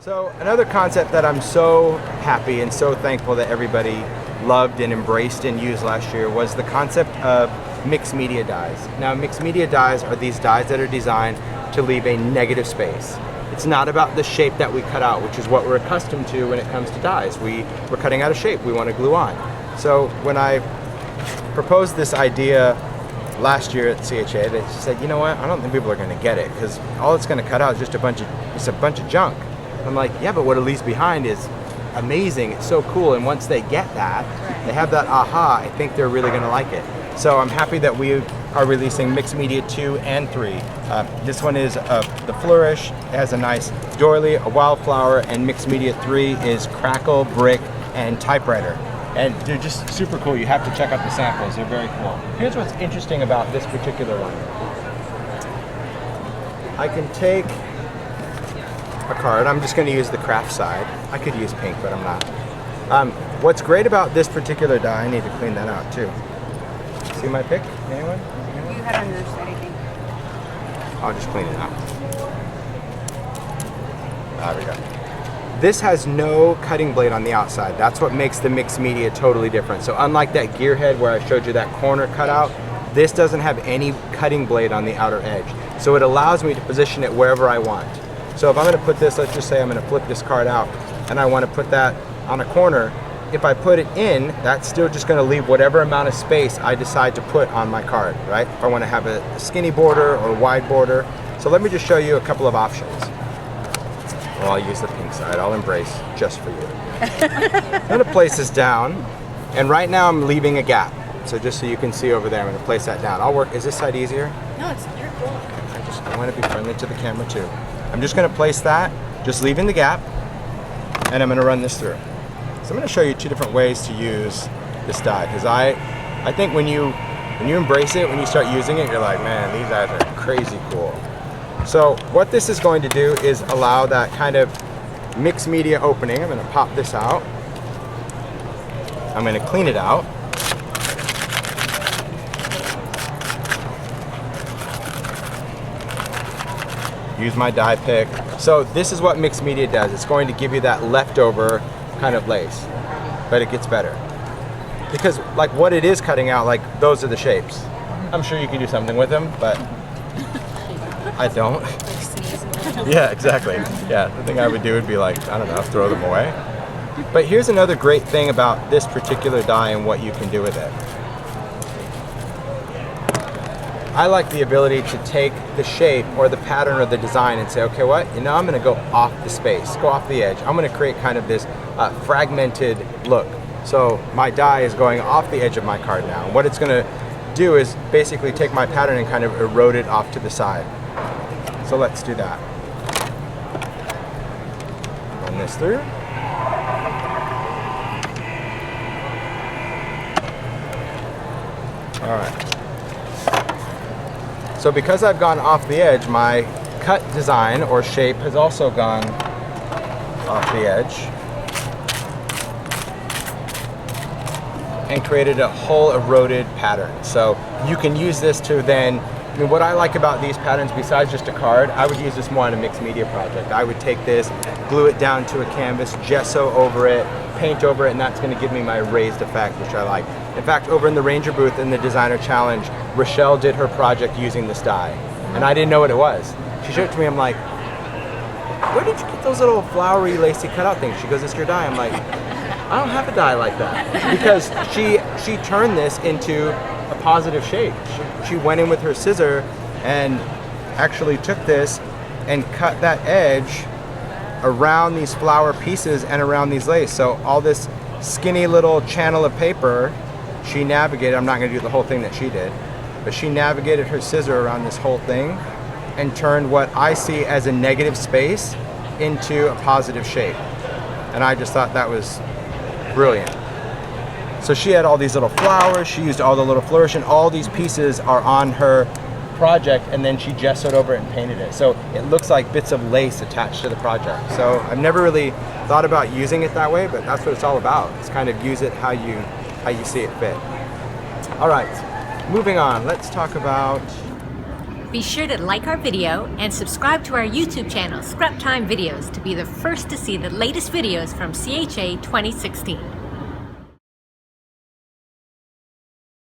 So another concept that I'm so happy and so thankful that everybody loved and embraced and used last year was the concept of mixed media dyes. Now, mixed media dyes are these dyes that are designed to leave a negative space. It's not about the shape that we cut out, which is what we're accustomed to when it comes to dyes. We're cutting out a shape we want to glue on. So when I proposed this idea last year at CHA, they said, you know what, I don't think people are going to get it because all it's going to cut out is just a bunch of junk. I'm like, yeah, but what it leaves behind is amazing. It's so cool. And once they get that, they have that aha, I think they're really going to like it. So I'm happy that we are releasing Mixed Media 2 and 3. This one is the Flourish. It has a nice doily, a wildflower, and Mixed Media 3 is Crackle, Brick, and Typewriter. And they're just super cool. You have to check out the samples. They're very cool. Here's what's interesting about this particular one. I can take a card. I'm just going to use the craft side. I could use pink, but I'm not. What's great about this particular die, I need to clean that out too. See my pick? Anyone? You had on your side, I think. I'll just clean it out. There we go. This has no cutting blade on the outside. That's what makes the mixed media totally different. So unlike that gearhead where I showed you that corner cutout, this doesn't have any cutting blade on the outer edge. So it allows me to position it wherever I want. So if I'm going to put this, let's just say I'm going to flip this card out and I want to put that on a corner, if I put it in, that's still just going to leave whatever amount of space I decide to put on my card, right? If I want to have a skinny border or a wide border. So let me just show you a couple of options. Well, I'll use the pink side. I'll embrace just for you. I'm going to place this down, and right now I'm leaving a gap. So just so you can see over there, I'm going to place that down. I'll work. Is this side easier? No, you're cool. I want to be friendly to the camera too. I'm just going to place that, just leaving the gap, and I'm going to run this through. So I'm going to show you two different ways to use this die, because I think when you embrace it, when you start using it, you're like, man, these dyes are crazy cool. So what this is going to do is allow that kind of mixed media opening. I'm going to pop this out. I'm going to clean it out. Use my die pick. So this is what mixed media does. It's going to give you that leftover kind of lace, but it gets better. Because like what it is cutting out, like those are the shapes. I'm sure you can do something with them, but I don't. Yeah, exactly. Yeah, the thing I would do would be like, I don't know, throw them away. But here's another great thing about this particular die and what you can do with it. I like the ability to take the shape or the pattern or the design and say, okay, what? You know, I'm going to go off the space, go off the edge. I'm going to create kind of this fragmented look. So my die is going off the edge of my card now. And what it's going to do is basically take my pattern and kind of erode it off to the side. So let's do that. Run this through. All right. So because I've gone off the edge, my cut design or shape has also gone off the edge and created a whole eroded pattern. So you can use this to then, I mean, what I like about these patterns besides just a card, I would use this more on a mixed media project. I would take this, glue it down to a canvas, gesso over it, paint over it, and that's going to give me my raised effect, which I like. In fact, over in the Ranger booth in the Designer Challenge, Rochelle did her project using this die, and I didn't know what it was. She showed it to me, I'm like, where did you get those little flowery, lacy cutout things? She goes, it's your die. I'm like, I don't have a die like that. Because she turned this into a positive shape. She went in with her scissor and actually took this and cut that edge around these flower pieces and around these lace. So all this skinny little channel of paper, she navigated, I'm not gonna do the whole thing that she did, but she navigated her scissor around this whole thing and turned what I see as a negative space into a positive shape. And I just thought that was brilliant. So she had all these little flowers, she used all the little flourish, and all these pieces are on her project, and then she gessoed over it and painted it. So it looks like bits of lace attached to the project. So I've never really thought about using it that way, but that's what it's all about. It's kind of use it how you see it fit. All right, moving on. Let's talk about Be sure to like our video and subscribe to our YouTube channel, Scrap Time Videos, to be the first to see the latest videos from CHA 2016.